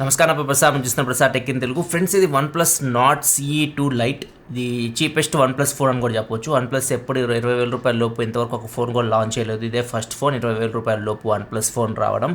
నమస్కారం ప్రసాద్ నుంచి చూస్తున్న Prasad tech in Telugu friends. ఇది OnePlus Nord CE 2 Lite. ఇది చీపెస్ట్ OnePlus ఫోన్ అని కూడా చెప్పొచ్చు. OnePlus ఎప్పుడు 20,000 రూపాయల లోపు ఇంతవరకు ఒక ఫోన్ కూడా లాంచ్ చేయలేదు. ఇదే ఫస్ట్ ఫోన్ 20,000 రూపాయల లోపు OnePlus ఫోన్ రావడం.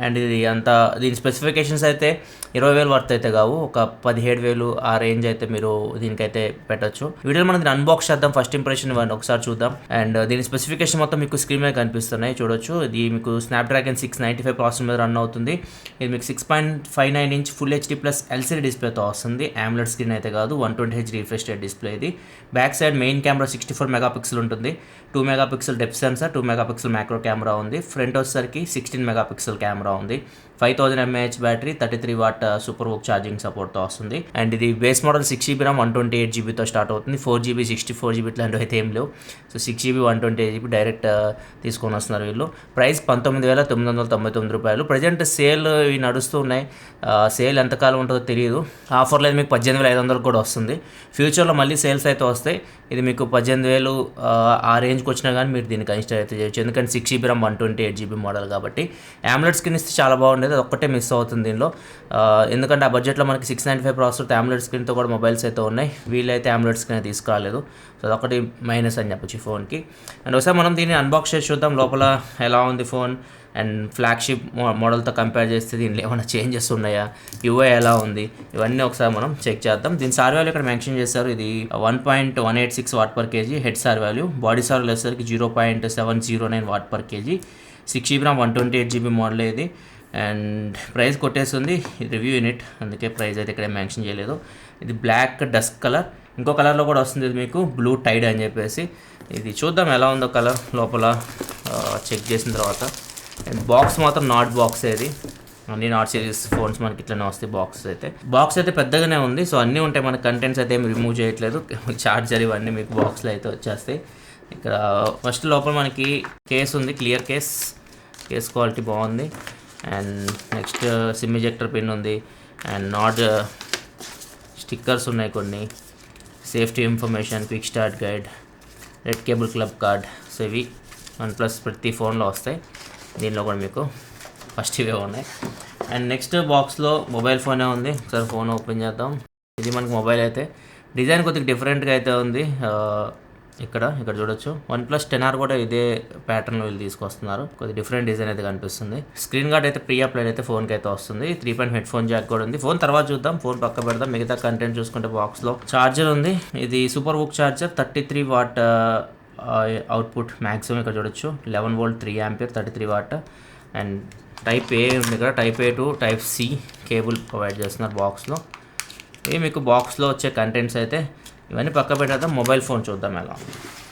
అండ్ ఇది అంత దీని స్పెసిఫికేషన్స్ అయితే 20,000 వర్త్ అయితే కావు, ఒక 17,000 ఆ రేంజ్ అయితే మీరు దీనికైతే పెట్టచ్చు. వీడియోలో మనం దీన్ని అన్బాక్స్ చేద్దాం, ఫస్ట్ ఇంప్రెషన్ ఒకసారి చూద్దాం. అండ్ దీని స్పెసిఫికేషన్ మొత్తం మీకు స్క్రీన్ మీద కనిపిస్తున్నాయి, చూడొచ్చు. ఇది మీకు స్నాప్డ్రాగన్ 695 ప్రాసెసర్ మీద రన్ అవుతుంది. ఇది మీకు 6.59 inch full HD plus LCD డిస్ప్లేతో వస్తుంది. AMOLED స్క్రీన్ అయితే కాదు, 120Hz రిఫ్రెష్ రేట్ డిస్ప్లే. ఇది back side main camera 64 megapixel ఉంటుంది. 2 megapixel depth sensor, 2 megapixel macro camera ఉంది. ఫ్రంట్ వచ్చేసరికి 16 మెగాపిక్సెల్ కెమెరా ఉంది. 5000 mAh battery, 33 watt super VOOC charging సపోర్ట్తో వస్తుంది. అండ్ ఇది base model 6GB RAM 128GB తో స్టార్ట్ అవుతుంది. 4GB 64GB లాంటివి అయితే ఏం లేవు. సో 6GB 128GB డైరెక్ట్ తీసుకొని వస్తున్నారు వీళ్ళు. ప్రైస్ 19,999 రూపాయలు. ప్రజెంట్ సేల్ ఇవి నడుస్తూ ఉన్నాయి. సేల్ ఎంతకాలం ఉంటుందో తెలియదు. ఆఫర్లో మీకు 18,500 కూడా వస్తుంది. ఫ్యూచర్లో మళ్ళీ సేల్స్ అయితే వస్తాయి. ఇది మీకు 18,000 ఆ రేంజ్కి వచ్చినా కానీ మీరు దీన్ని కన్సిడర్ అయితే చేయొచ్చు, ఎందుకంటే 6GB RAM 128GB మోడల్ కాబట్టి. AMOLED స్క్రీన్ ఇస్తే చాలా బాగుండేది, అది ఒక్కటే మిస్ అవుతుంది దీనిలో. ఎందుకంటే ఆ బడ్జెట్లో మనకి 695 ప్రాసెసర్ AMOLED స్క్రీన్తో కూడా మొబైల్స్ అయితే ఉన్నాయి. వీళ్ళైతే AMOLED స్క్రీన్ తీసుకురాలేదు. సో అదొకటి మైనస్ అని చెప్పొచ్చు ఈ ఫోన్కి. అండ్ ఒకసారి మనం దీన్ని అన్బాక్స్ చేసి చూద్దాం లోపల ఎలా ఉంది ఫోన్. అండ్ ఫ్లాగ్షిప్ మోడల్తో కంపేర్ చేస్తే దీనిలో ఏమైనా చేంజెస్ ఉన్నాయా, UI ఎలా ఉంది, ఇవన్నీ ఒకసారి మనం చెక్ చేద్దాం. దీని సార్ వాల్యూ ఇక్కడ మెన్షన్ చేశారు. ఇది 1.186 what per KG head sir value. Body sir value వచ్చేసరికి 0.709 what per KG. 6GB RAM 128GB model ఇది. అండ్ ప్రైస్ కొట్టేస్తుంది, రివ్యూ యూనిట్, అందుకే ప్రైస్ అయితే ఇక్కడ మెన్షన్ చేయలేదు. ఇది బ్లాక్ డస్క్ కలర్. ఇంకో కలర్లో కూడా వస్తుంది ఇది మీకు, బ్లూ టైడ్ అని చెప్పేసి. ఇది చూద్దాం ఎలా ఉందో కలర్ లోపల చెక్ చేసిన తర్వాత. అండ్ బాక్స్ మాత్రం నాట్ బాక్స్ ఇది. అన్ని నాట్ సిరీస్ ఫోన్స్ మనకి ఇట్లనే వస్తాయి. బాక్స్ అయితే పెద్దగానే ఉంది. సో అన్నీ ఉంటాయి, మన కంటెంట్స్ అయితే ఏమి రిమూవ్ చేయట్లేదు. చార్జర్ ఇవన్నీ మీకు బాక్స్లో అయితే వచ్చేస్తాయి. ఇక్కడ ఫస్ట్ లోపల మనకి కేస్ ఉంది, క్లియర్ కేస్ క్వాలిటీ బాగుంది. And next SIM ejector pin ఉంది. అండ్ నాట్ స్టిక్కర్స్ ఉన్నాయి కొన్ని, safety information, quick start guide, red cable club card. So ఇవి OnePlus ప్రతి ఫోన్లో వస్తాయి, దీనిలో కూడా మీకు ఫస్ట్ ఇవే ఉన్నాయి. అండ్ నెక్స్ట్ బాక్స్లో మొబైల్ ఫోనే ఉంది. ఒకసారి ఫోన్ ఓపెన్ చేద్దాం. ఇది మనకి మొబైల్ అయితే డిజైన్ కొద్దిగా డిఫరెంట్గా అయితే ఉంది. ఇక్కడ చూడొచ్చు. OnePlus 10R కూడా ఇదే ప్యాటర్న్ వీళ్ళు తీసుకొస్తున్నారు. కొద్దిగా డిఫరెంట్ డిజైన్ అయితే కనిపిస్తుంది. స్క్రీన్ గార్డ్ అయితే ప్రీ అప్లైడ్ అయితే ఫోన్కి అయితే వస్తుంది. 3 హెడ్ ఫోన్ జాక్ కూడా ఉంది. ఫోన్ తర్వాత చూద్దాం, ఫోన్ పక్క పెడదాం. మిగతా కంటెంట్ చూసుకుంటే బాక్స్లో చార్జర్ ఉంది. ఇది super VOOC charger, 33 watt output maximum. ఇక్కడ చూడొచ్చు 11 volt 3 ampere 33 watt. And type A ఉంది ఇక్కడ, type A to type C cable provide చేస్తున్నారు బాక్స్లో. ఇవి మీకు బాక్స్లో వచ్చే కంటెంట్స్ అయితే. ఇవన్నీ పక్క పెట్టేద్దాం, మొబైల్ ఫోన్ చూద్దాం ఎలా.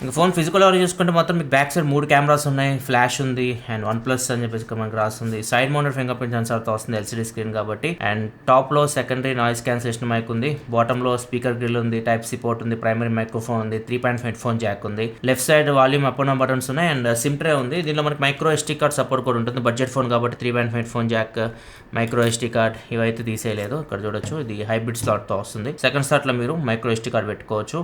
ఇంకా ఫోన్ ఫిజికల్ ఎవరు చూసుకుంటే మాత్రం మీకు బ్యాక్ సైడ్ 3 కెమెరాస్ ఉన్నాయి, ఫ్లాష్ ఉంది. అండ్ OnePlus అని చెప్పేసి మనకి రాస్తుంది. సైడ్ మౌంటెడ్ ఫింగర్ ప్రింట్ సెన్సార్తో వస్తుంది, LCD స్క్రీన్ కాబట్టి. అండ్ టాప్లో సెకండరీ నాయిస్ క్యాన్సిలేషన్ మైక్ ఉంది. బాటంలో స్పీకర్ గ్రిల్ ఉంది, టైప్ సి పోర్ట్ ఉంది, ప్రైమరీ మైక్రోఫోన్ ఉంది, 3.5 హెడ్ ఫోన్ జాక్ ఉంది. Left side volume up and buttons ఉన్నాయి. అండ్ సిమ్ ట్రే ఉంది. దీనిలో మనకి మైక్రో SD కార్డ్ సపోర్ట్ కూడా ఉంటుంది. బడ్జెట్ ఫోన్ కాబట్టి 3.5 head phone Jack, micro SD card ఇవైతే తీసేయలేదు. ఇక్కడ చూడొచ్చు, ఇది హైబ్రిడ్ స్లాట్తో వస్తుంది. సెకండ్ స్లాట్లో మీరు మైక్రో SD కార్డ్ పెట్టుకోవచ్చు.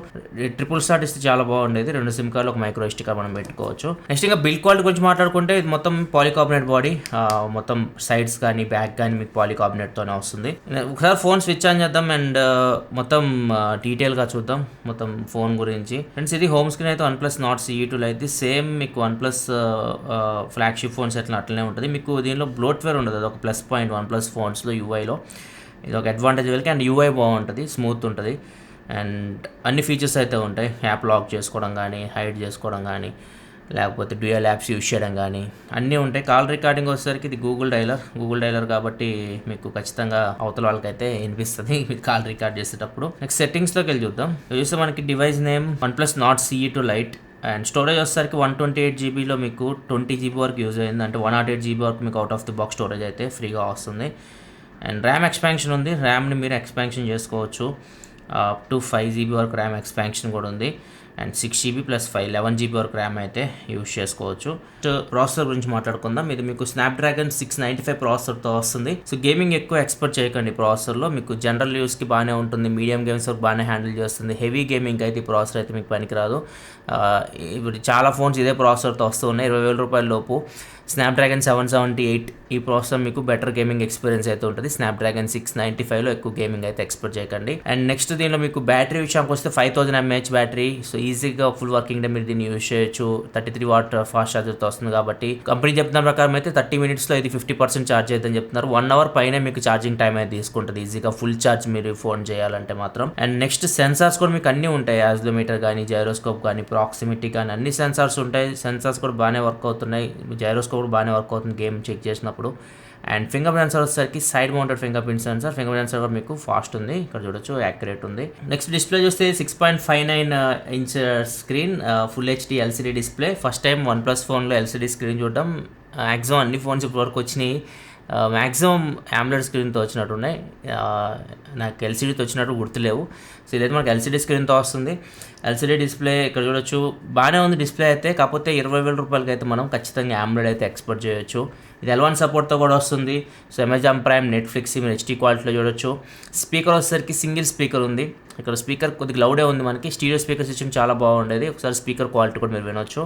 ట్రిపుల్ స్లాట్ ఇస్తే చాలా బాగుండేది. 2 సిమ్ కార్డులు ఒక మైక్రో SD కార్డ్ మనం పెట్టుకోవచ్చు. నెక్స్ట్ ఇంకా బిల్డ్ క్వాలిటీ గురించి మాట్లాడుకుంటే ఇది మొత్తం పాలికార్బోనేట్ బాడీ, మొత్తం సైడ్స్ కానీ బ్యాక్ కానీ మీకు పాలికార్బోనేట్తోనే వస్తుంది. ఒకసారి ఫోన్ స్విచ్ ఆన్ చేద్దాం అండ్ మొత్తం డీటెయిల్గా చూద్దాం మొత్తం ఫోన్ గురించి. ఫ్రెండ్స్ ఇది హోమ్ స్క్రీన్ అయితే OnePlus Nord CE 2 అయితే సేమ్ మీకు OnePlus ఫ్లాగ్షిప్ ఫోన్స్ అట్లనే ఉంటుంది. మీకు దీనిలో బ్లోట్వేర్ ఉండదు, అది ఒక ప్లస్ పాయింట్ OnePlus ఫోన్స్లో. UIలో ఇది ఒక అడ్వాంటేజ్ వీళ్ళకి. అండ్ UI బాగుంటుంది, స్మూత్ ఉంటుంది. అండ్ అన్ని ఫీచర్స్ అయితే ఉంటాయి. యాప్ లాక్ చేసుకోవడం కానీ, హైడ్ చేసుకోవడం కానీ, లేకపోతే డ్యూయల్ యాప్స్ యూజ్ చేయడం కానీ అన్నీ ఉంటాయి. కాల్ రికార్డింగ్ వచ్చేసరికి ఇది గూగుల్ డైలర్ కాబట్టి మీకు ఖచ్చితంగా అవతల వాళ్ళకైతే వినిపిస్తుంది మీరు కాల్ రికార్డ్ చేసేటప్పుడు. నెక్స్ట్ సెట్టింగ్స్లోకి వెళ్ళి చూద్దాం. చూస్తే మనకి device name OnePlus Nord CE 2 Lite. And storage వచ్చేసరికి 128GBలో మీకు 20GB వరకు యూజ్ అయింది. అంటే 108GB వరకు మీకు out of the box storage అయితే ఫ్రీగా వస్తుంది. అండ్ ర్యామ్ ఎక్స్పాన్షన్ ఉంది. ర్యామ్ని మీరు ఎక్స్పాన్షన్ చేసుకోవచ్చు, అప్ టు 5GB వరకు ర్యామ్ ఎక్స్పాన్షన్ కూడా ఉంది. అండ్ 6GB ప్లస్ 11GB వరకు ర్యామ్ అయితే యూస్ చేసుకోవచ్చు. ప్రాసెసర్ గురించి మాట్లాడుకుందాం. ఇది మీకు స్నాప్డ్రాగన్ 695 ప్రాసెసర్తో వస్తుంది. సో గేమింగ్ ఎక్కువ ఎక్స్పెక్ట్ చేయకండి ప్రాసెసర్లో. మీకు జనరల్ యూస్కి బాగానే ఉంటుంది, మీడియం గేమ్స్ వరకు బాగానే హ్యాండిల్ చేస్తుంది. హెవీ గేమింగ్ అయితే ఈ ప్రాసెసర్ అయితే మీకు పనికిరాదు. ఇప్పుడు చాలా ఫోన్స్ ఇదే ప్రాసెసర్తో వస్తూ ఉన్నాయి. 20,000 రూపాయల లోపు స్నాప్డ్రాగన్ 778 ఈ ప్రాసెసర్ మీకు బెటర్ గేమింగ్ ఎక్స్పీరియన్స్ అయితే ఉంటుంది. స్నాప్డ్రాగన్ 695లో ఎక్కువ గేమింగ్ అయితే ఎక్స్పెక్ట్ చేయకండి. అండ్ నెక్స్ట్ దీనిలో మీకు బ్యాటరీ విషయానికి వస్తే 5000 mAh బ్యాటరీ. సో ఈజీగా ఫుల్ వర్కింగ్ డే మీరు దీన్ని యూజ్ చేయొచ్చు. 33 వాట్ ఫాస్ట్ ఛార్జర్తో వస్తుంది కాబట్టి కంపెనీ చెప్తున్న ప్రకారం అయితే 30 minutesలో ఇది 50% ఛార్జ్ అవుతుందని చెప్తున్నారు. 1 hour పైన మీకు ఛార్జింగ్ టైం అయితే తీసుకుంటుంది ఈజీగా ఫుల్ ఛార్జ్ మీరు ఫోన్ చేయాలంటే మాత్రం. అండ్ నెక్స్ట్ సెన్సార్స్ కూడా మీకు అన్నీ ఉంటాయి. యాజ్లోమీటర్ కానీ, జైరోస్కోప్ కానీ, ప్రాక్సిమిటీ కానీ అన్ని సెన్సార్స్ ఉంటాయి. సెన్సార్స్ కూడా బాగానే వర్క్ అవుతున్నాయి. జైరోస్కోప్ కూడా బాగానే వర్క్ అవుతుంది గేమ్ చెక్ చేసినప్పుడు. అండ్ ఫింగర్ ప్రింట్ సెన్సార్ వచ్చేసరికి side mounted finger print censor. Finger print censor మీకు ఫాస్ట్ ఉంది, ఇక్కడ చూడొచ్చు యాక్యురేట్ ఉంది. నెక్స్ట్ డిస్ప్లే చూస్తే 6.59 inch screen, full HD LCD display. First time OnePlus ఫోన్లో ఎల్సిడి స్క్రీన్ చూడడం. మ్యాక్సిమం అన్ని ఫోన్స్ ఇప్పటివరకు వచ్చినాయి మ్యాక్సిమం AMOLED స్క్రీన్తో వచ్చినట్టు ఉన్నాయి. నాకు ఎల్సిడీతో వచ్చినట్టు గుర్తులేవు. సో ఇదైతే మనకు ఎల్సిడి స్క్రీన్తో వస్తుంది. ఎల్సిడి డిస్ప్లే ఇక్కడ చూడొచ్చు బాగానే ఉంది డిస్ప్లే అయితే. కాకపోతే 20,000 రూపాయలకి అయితే మనం ఖచ్చితంగా AMOLED అయితే ఎక్స్పెక్ట్ చేయొచ్చు. ఇది L1 సపోర్ట్తో కూడా వస్తుంది. సో అమెజాన్ ప్రైమ్, నెట్ఫ్లిక్స్ మీరు హెచ్డీ క్వాలిటీలో చూడొచ్చు. స్పీకర్ వచ్చేసరికి సింగిల్ స్పీకర్ ఉంది. ఇక్కడ స్పీకర్ కొద్దిగా లౌడే ఉంది మనకి. స్టీరియో స్పీకర్ సిస్టమ్ చాలా బాగుండేది. ఒకసారి స్పీకర్ క్వాలిటీ కూడా మీరు వినొచ్చు.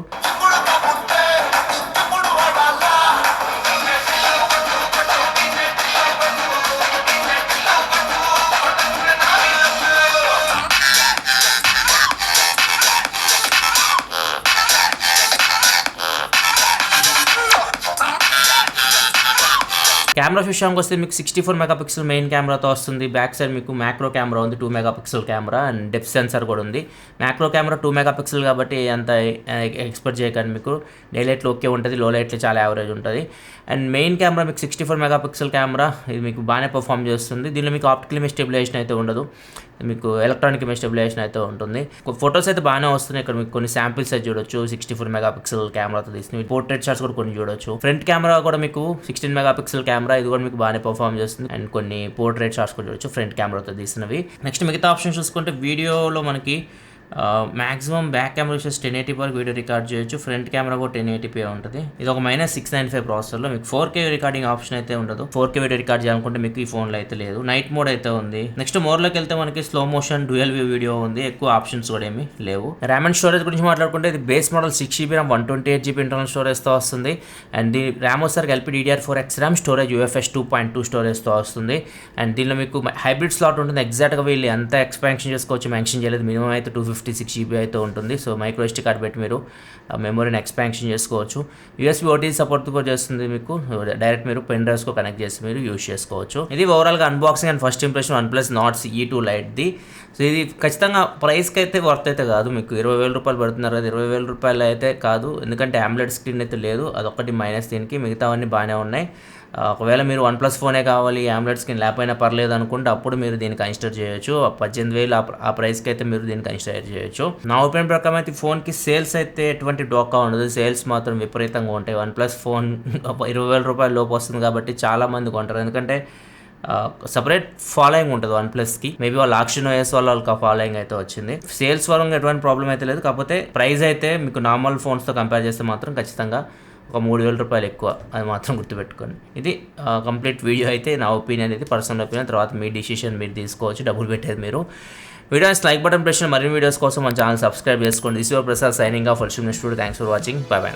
కెమెరా విషయానికి వస్తే మీకు 64 మెగాపిక్సెల్ మెయిన్ కెమెరాతో వస్తుంది. బ్యాక్ సైడ్ మీకు మ్యాక్రో కెమెరా ఉంది, 2 megapixel camera. And depth censor కూడా ఉంది. మ్యాక్రో కెమెరా 2 మెగాపిక్సెల్ కాబట్టి అంత ఎక్స్పెక్ట్ చేయకండి. మీకు డే లైట్లో ఓకే ఉంటుంది, లో లైట్లో చాలా యావరేజ్ ఉంటుంది. అండ్ మెయిన్ కెమెరా మీకు 64 మెగాపిక్సెల్ కెమెరా. ఇది మీకు బాగానే పర్ఫామ్ చేస్తుంది. దీనిలో మీకు ఆప్టికల్ ఇమేజ్ స్టెబిలైజేషన్ అయితే ఉండదు, మీకు ఎలక్ట్రానిక్ ఇమేజ్ స్టెబిలైజేషన్ అయితే ఉంటుంది. ఫొటోస్ అయితే బాగానే వస్తున్నాయి. ఇక్కడ మీకు కొన్ని శాంపిల్స్ అయితే చూడొచ్చు. 64 మెగాపిక్సెల్ కెమెరాతో తీసినవి. పోర్ట్రేట్ షాట్స్ కూడా కొన్ని చూడొచ్చు. ఫ్రంట్ కెమెరా కూడా మీకు 16 మెగాపిక్సెల్ కెమెరా, ఇది కూడా మీకు బాగానే పర్ఫామ్ చేస్తుంది. అండ్ కొన్ని పోర్ట్రేట్ షాట్స్ కూడా చూడొచ్చు ఫ్రంట్ కెమెరాతో తీసినవి. నెక్స్ట్ మిగతా ఆప్షన్స్ చూసుకుంటే వీడియోలో మనకి మ్యాక్సిమం బ్యాక్ కెమెరా వచ్చేసి 1080p వరకు వీడియో రికార్డ్ చేయొచ్చు. ఫ్రంట్ కెమెరా కూడా 1080p ఉంటుంది. ఇది ఒక -695 ప్రాసెసర్లో మీకు 4K రికార్డింగ్ ఆప్షన్ అయితే ఉండదు. 4K వీడియో రికార్డ్ చేయాలనుకుంటే మీకు ఈ ఫోన్లో అయితే లేదు. నైట్ మోడ్ అయితే ఉంది. నెక్స్ట్ మోడ్లోకి వెళ్తే మనకి slow motion, dual view video ఉంది. ఎక్కువ ఆప్షన్స్ కూడా ఏమీ లేవు. ర్యామ్ అండ్ స్టోరేజ్ గురించి మాట్లాడుకుంటే ఇది base model 6GB RAM, 128GB internal స్టోరేజ్తో వస్తుంది. అండ్ దీని ర్యామ్ వచ్చేసరికి LPDDR4X ర్యామ్, స్టోరేజ్ UFS 2.2 స్టోరేజ్తో వస్తుంది. అండ్ దీనిలో మీకు హైబ్రిడ్ స్లాట్ ఉంటుంది. ఎగ్జాక్ట్గా వీళ్ళు ఎంత ఎక్స్పాన్షన్ చేసుకోవచ్చు మెన్షన్ చేయలేదు. మినిమం అయితే 256GB అయితే ఉంటుంది. సో మైక్రో SD కార్డ్ పెట్టి మీరు మెమొరీని ఎక్స్పాన్షన్ చేసుకోవచ్చు. USB OTG సపోర్ట్ కూడా చేస్తుంది. మీకు డైరెక్ట్ మీరు పెన్ డ్రైవ్స్కో కనెక్ట్ చేసి మీరు యూజ్ చేసుకోవచ్చు. ఇది ఓవరాల్గా unboxing and first impression OnePlus Nord CE 2 Liteది. సో ఇది ఖచ్చితంగా ప్రైస్కి అయితే వర్త్ అయితే కాదు. మీకు 20,000 రూపాయలు పెడుతున్నారు కదా, 20,000 రూపాయలు అయితే కాదు. ఎందుకంటే AMOLED స్క్రీన్ అయితే లేదు, అదొక్కటి మైనస్. దీనికి మిగతావన్నీ బాగానే ఉన్నాయి. ఒకవేళ మీరు OnePlus ఫోనే కావాలి, AMOLED స్క్రీన్ లేకపోయినా పర్లేదు అనుకుంటే అప్పుడు మీరు దీన్ని కన్సిడర్ చేయొచ్చు. 18,000 ఆ ప్రైస్కి అయితే మీరు దీన్ని కన్సిడర్ చేయొచ్చు. నా ఒపీనియన్ ప్రకారం అయితే ఫోన్కి సేల్స్ అయితే ఎటువంటి డోకా ఉండదు. సేల్స్ మాత్రం విపరీతంగా ఉంటాయి. OnePlus ఫోన్ 20,000 రూపాయల లోపు వస్తుంది కాబట్టి చాలామంది కొంటారు. ఎందుకంటే సపరేట్ ఫాలోయింగ్ ఉంటుంది OnePlusకి. మేబీ వాళ్ళ ఆక్షన్ OS వాళ్ళకి ఫాలోయింగ్ అయితే వచ్చింది. సేల్స్ వల్ల ఎటువంటి ప్రాబ్లం అయితే లేదు. కాకపోతే ప్రైస్ అయితే మీకు నార్మల్ ఫోన్స్తో కంపేర్ చేస్తే మాత్రం ఖచ్చితంగా ఒక 3,000 రూపాయలు ఎక్కువ, అది మాత్రం గుర్తుపెట్టుకోండి. ఇది కంప్లీట్ వీడియో అయితే. నా ఒపీనియన్ ఇది పర్సనల్ ఒపీనియన్. తర్వాత మీ డిసిషన్ మీరు తీసుకోవచ్చు, డబ్బులు పెట్టేది మీరు. వీడియోస్ లైక్ బటన్ ప్రెస్ మరిన్ని వీడియోస్ కోసం మన ఛానల్ సబ్స్క్రైబ్ చేసుకోండి. This your Prasad signing off. Thanks for watching. By by.